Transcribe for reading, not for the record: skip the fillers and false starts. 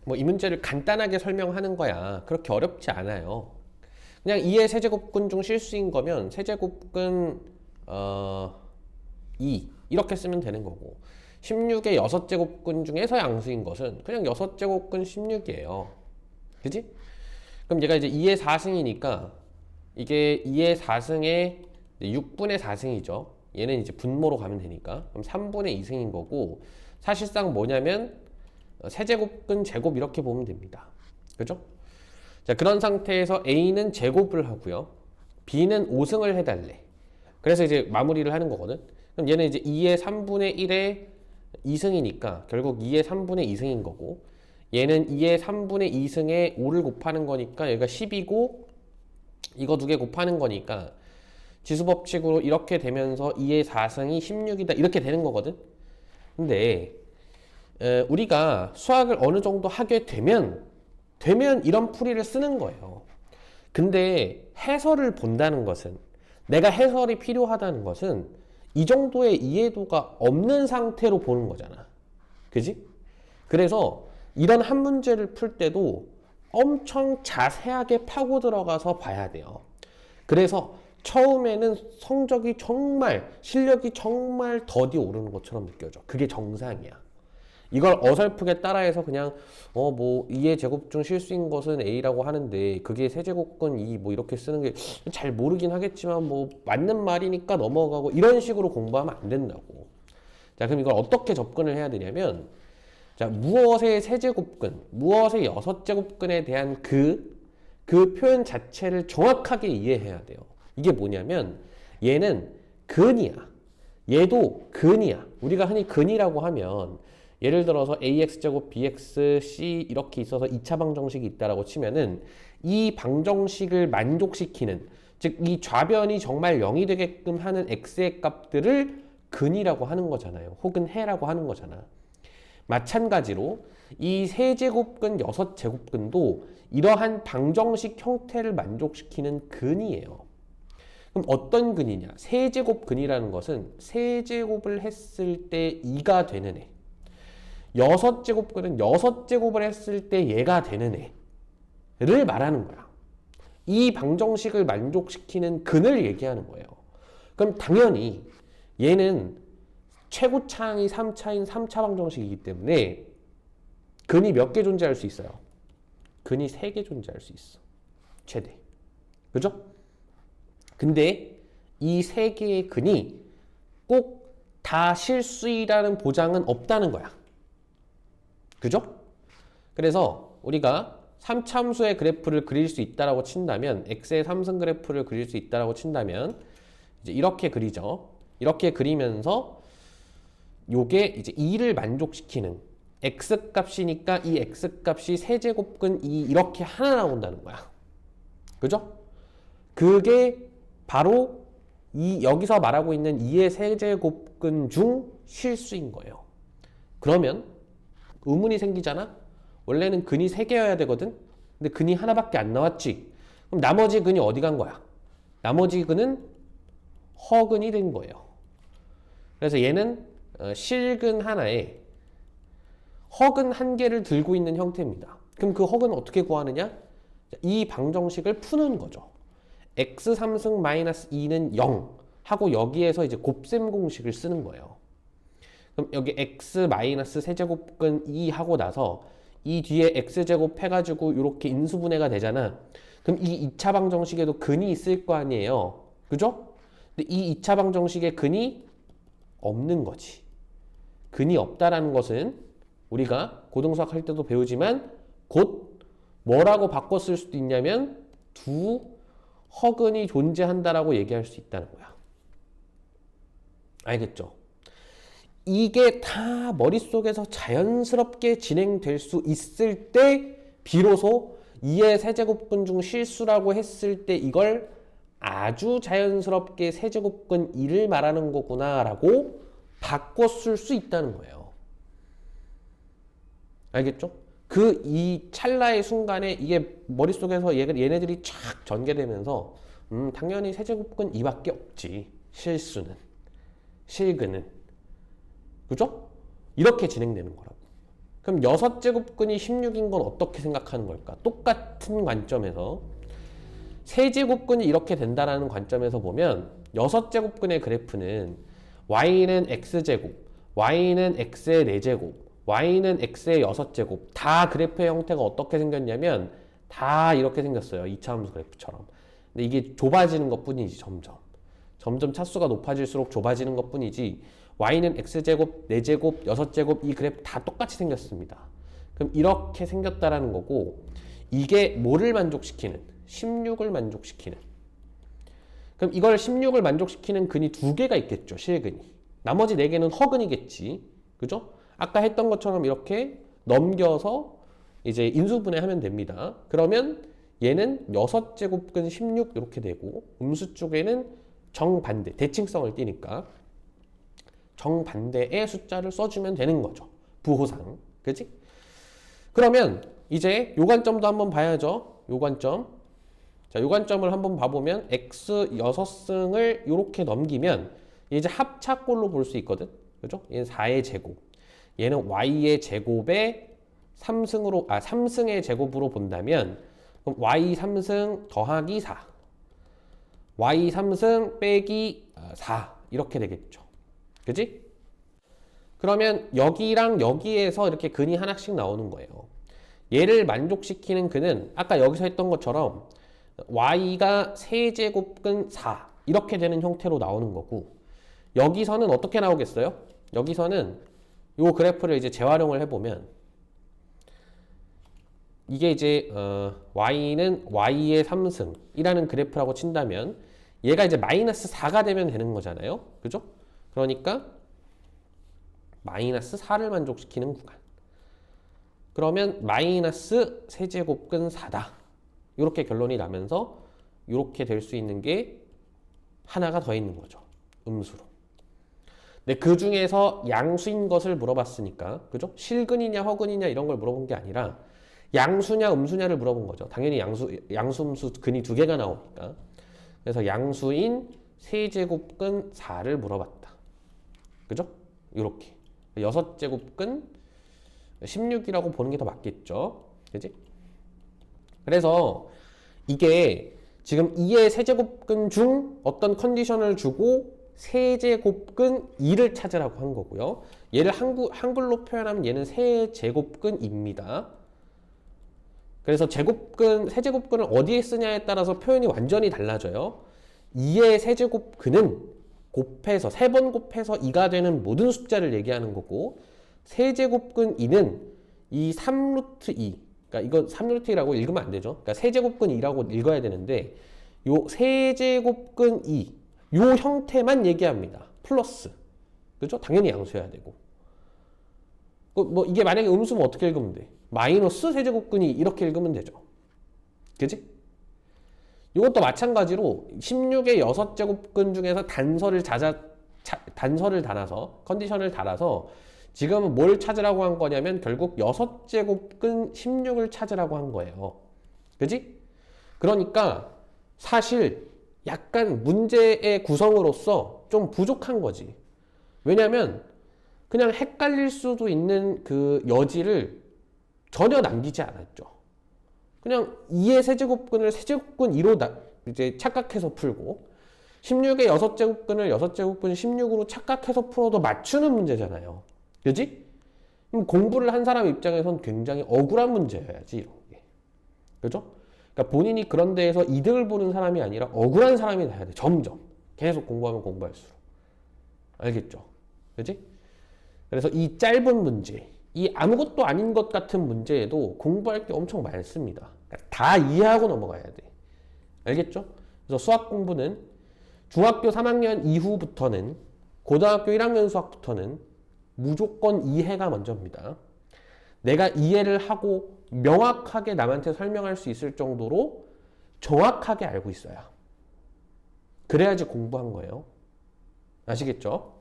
뭐 이 문제를 간단하게 설명하는 거야. 그렇게 어렵지 않아요. 그냥 2의 세제곱근 중 실수인 거면 세제곱근 2 이렇게 쓰면 되는 거고, 16의 6제곱근 중에서 양수인 것은 그냥 6제곱근 16이에요. 그지? 그럼 얘가 이제 2의 4승이니까 이게 2의 4승의 6분의 4승이죠. 얘는 이제 분모로 가면 되니까. 그럼 3분의 2승인 거고, 사실상 뭐냐면 세제곱근 제곱 이렇게 보면 됩니다. 그죠? 자, 그런 상태에서 A는 제곱을 하고요. B는 5승을 해달래. 그래서 이제 마무리를 하는 거거든. 그럼 얘는 이제 2의 3분의 1의 2승이니까 결국 2의 3분의 2승인 거고, 얘는 2의 3분의 2승에 5를 곱하는 거니까 여기가 10이고, 이거 두 개 곱하는 거니까 지수법칙으로 이렇게 되면서 2의 4승이 16이다 이렇게 되는 거거든. 근데 우리가 수학을 어느 정도 하게 되면 이런 풀이를 쓰는 거예요. 근데 해설을 본다는 것은, 내가 해설이 필요하다는 것은 이 정도의 이해도가 없는 상태로 보는 거잖아. 그지? 그래서 이런 한 문제를 풀 때도 엄청 자세하게 파고 들어가서 봐야 돼요. 그래서 처음에는 성적이 정말, 실력이 정말 더디 오르는 것처럼 느껴져. 그게 정상이야. 이걸 어설프게 따라해서 그냥 뭐 2의 제곱 중 실수인 것은 A라고 하는데 그게 세제곱근 2 뭐 이렇게 쓰는 게 잘 모르긴 하겠지만 뭐 맞는 말이니까 넘어가고, 이런 식으로 공부하면 안 된다고. 자, 그럼 이걸 어떻게 접근을 해야 되냐면, 자, 무엇의 세제곱근, 무엇의 6제곱근에 대한 그 표현 자체를 정확하게 이해해야 돼요. 이게 뭐냐면 얘는 근이야. 얘도 근이야. 우리가 흔히 근이라고 하면 예를 들어서 ax제곱 bx c 이렇게 있어서 2차 방정식이 있다라고 치면은 이 방정식을 만족시키는, 즉 이 좌변이 정말 0이 되게끔 하는 x의 값들을 근이라고 하는 거잖아요. 혹은 해라고 하는 거잖아. 마찬가지로 이 세제곱근 6제곱근도 이러한 방정식 형태를 만족시키는 근이에요. 그럼 어떤 근이냐? 세제곱근이라는 것은 세제곱을 했을 때 2가 되는 애. 6제곱근은 6제곱을 했을 때 얘가 되는 애를 말하는 거야. 이 방정식을 만족시키는 근을 얘기하는 거예요. 그럼 당연히 얘는 최고차항이 3차인 3차 방정식이기 때문에 근이 몇 개 존재할 수 있어요? 근이 3개 존재할 수 있어. 최대. 그죠? 근데 이 3개의 근이 꼭 다 실수이라는 보장은 없다는 거야. 그죠? 그래서 우리가 3참수의 그래프를 그릴 수 있다라고 친다면, x의 3승 그래프를 그릴 수 있다라고 친다면 이제 이렇게 그리죠. 이렇게 그리면서 요게 이제 2를 만족시키는 x 값이니까 이 x 값이 세제곱근 2 이렇게 하나 나온다는 거야. 그죠? 그게 바로 여기서 말하고 있는 2의 세제곱근 중 실수인 거예요. 그러면 의문이 생기잖아? 원래는 근이 3개여야 되거든? 근데 근이 하나밖에 안 나왔지? 그럼 나머지 근이 어디 간 거야? 나머지 근은 허근이 된 거예요. 그래서 얘는 실근 하나에 허근 1개를 들고 있는 형태입니다. 그럼 그 허근은 어떻게 구하느냐? 이 방정식을 푸는 거죠. x 3승 마이너스 2는 0 하고 여기에서 이제 곱셈 공식을 쓰는 거예요. 그럼 여기 x 마이너스 세제곱근 2 하고 나서 이 뒤에 x제곱 해가지고 이렇게 인수분해가 되잖아. 그럼 이 2차 방정식에도 근이 있을 거 아니에요. 그죠? 근데 이 2차 방정식에 근이 없는 거지. 근이 없다라는 것은 우리가 고등수학 할 때도 배우지만 곧 뭐라고 바꿔 쓸 수도 있냐면 두 허근이 존재한다라고 얘기할 수 있다는 거야. 알겠죠? 이게 다 머릿속에서 자연스럽게 진행될 수 있을 때 비로소 2의 세제곱근 중 실수라고 했을 때 이걸 아주 자연스럽게 세제곱근 2를 말하는 거구나 라고 바꿔 쓸 수 있다는 거예요. 알겠죠? 그 이 찰나의 순간에 이게 머릿속에서 얘네들이 촥 전개되면서 당연히 세제곱근 2밖에 없지. 실수는. 실근은. 그죠? 이렇게 진행되는 거라고. 그럼 6제곱근이 16인 건 어떻게 생각하는 걸까? 똑같은 관점에서 세제곱근이 이렇게 된다라는 관점에서 보면 6제곱근의 그래프는 y는 x제곱, y는 x의 4제곱, y는 x의 6제곱 다 그래프의 형태가 어떻게 생겼냐면 다 이렇게 생겼어요. 2차함수 그래프처럼. 근데 이게 좁아지는 것 뿐이지 점점 차수가 높아질수록 좁아지는 것 뿐이지 y는 x제곱, 4제곱, 6제곱 이 그래프 다 똑같이 생겼습니다. 그럼 이렇게 생겼다라는 거고 이게 뭐를 만족시키는? 16을 만족시키는. 그럼 이걸 16을 만족시키는 근이 2개가 있겠죠. 실근이. 나머지 4개는 허근이겠지. 그죠? 아까 했던 것처럼 이렇게 넘겨서 이제 인수분해하면 됩니다. 그러면 얘는 6제곱근 16 이렇게 되고 음수 쪽에는 정반대, 대칭성을 띠니까 정반대의 숫자를 써주면 되는 거죠. 부호상. 그치? 그러면 이제 요 관점도 한번 봐야죠. 요 관점. 자, 요 관점을 한번 봐보면 x 6승을 이렇게 넘기면 이제 합차꼴로 볼 수 있거든. 그죠? 얘는 4의 제곱. 얘는 y의 제곱에 3승의 제곱으로 본다면 그럼 y 3승 더하기 4. y 3승 빼기 4 이렇게 되겠죠. 그지? 그러면 여기랑 여기에서 이렇게 근이 하나씩 나오는 거예요. 얘를 만족시키는 근은 아까 여기서 했던 것처럼 y가 세제곱근 4 이렇게 되는 형태로 나오는 거고 여기서는 어떻게 나오겠어요? 여기서는 요 그래프를 이제 재활용을 해보면 이게 이제 y는 y의 3승이라는 그래프라고 친다면 얘가 이제 마이너스 4가 되면 되는 거잖아요. 그죠? 그러니까 마이너스 4를 만족시키는 구간. 그러면 마이너스 세제곱근 4다. 이렇게 결론이 나면서 이렇게 될 수 있는 게 하나가 더 있는 거죠. 음수로. 근데 그 중에서 양수인 것을 물어봤으니까, 그죠? 실근이냐 허근이냐 이런 걸 물어본 게 아니라 양수냐 음수냐를 물어본 거죠. 당연히 양수 음수 근이 2개가 나오니까. 그래서 양수인 세제곱근 4를 물어봤다. 그죠? 이렇게 6제곱근 16이라고 보는 게 더 맞겠죠. 그지? 그래서 이게 지금 2의 세제곱근 중 어떤 컨디션을 주고 세제곱근 2를 찾으라고 한 거고요. 얘를 한글로 표현하면 얘는 세제곱근입니다. 그래서 세제곱근을 어디에 쓰냐에 따라서 표현이 완전히 달라져요. 2의 세제곱근은 곱해서 3번 곱해서 2가 되는 모든 숫자를 얘기하는 거고 세제곱근 2는 이 3루트 2 그러니까 이거 3루트 2라고 읽으면 안 되죠. 그러니까 세제곱근 2라고 읽어야 되는데 요 세제곱근 2 요 형태만 얘기합니다. 플러스. 그죠? 당연히 양수해야 되고. 뭐 이게 만약에 음수면 어떻게 읽으면 돼? 마이너스 세제곱근이 이렇게 읽으면 되죠. 그지? 이것도 마찬가지로 16의 6제곱근 중에서 단서를 달아서 컨디션을 달아서 지금은 뭘 찾으라고 한 거냐면 결국 6제곱근 16을 찾으라고 한 거예요. 그지? 그러니까 사실 약간 문제의 구성으로서 좀 부족한 거지. 왜냐면 그냥 헷갈릴 수도 있는 그 여지를 전혀 남기지 않았죠. 그냥 2의 세제곱근을 세제곱근 2로 이제 착각해서 풀고 16의 6제곱근을 6제곱근 16으로 착각해서 풀어도 맞추는 문제잖아요. 그지? 그럼 공부를 한 사람 입장에선 굉장히 억울한 문제여야지 이런 게. 그죠? 그러니까 본인이 그런 데에서 이득을 보는 사람이 아니라 억울한 사람이 돼야 돼. 점점. 계속 공부하면 공부할수록. 알겠죠? 그지? 그래서 이 짧은 문제, 이 아무것도 아닌 것 같은 문제에도 공부할 게 엄청 많습니다. 그러니까 다 이해하고 넘어가야 돼. 알겠죠? 그래서 수학 공부는 중학교 3학년 이후부터는 고등학교 1학년 수학부터는 무조건 이해가 먼저입니다. 내가 이해를 하고 명확하게 남한테 설명할 수 있을 정도로 정확하게 알고 있어야. 그래야지 공부한 거예요. 아시겠죠?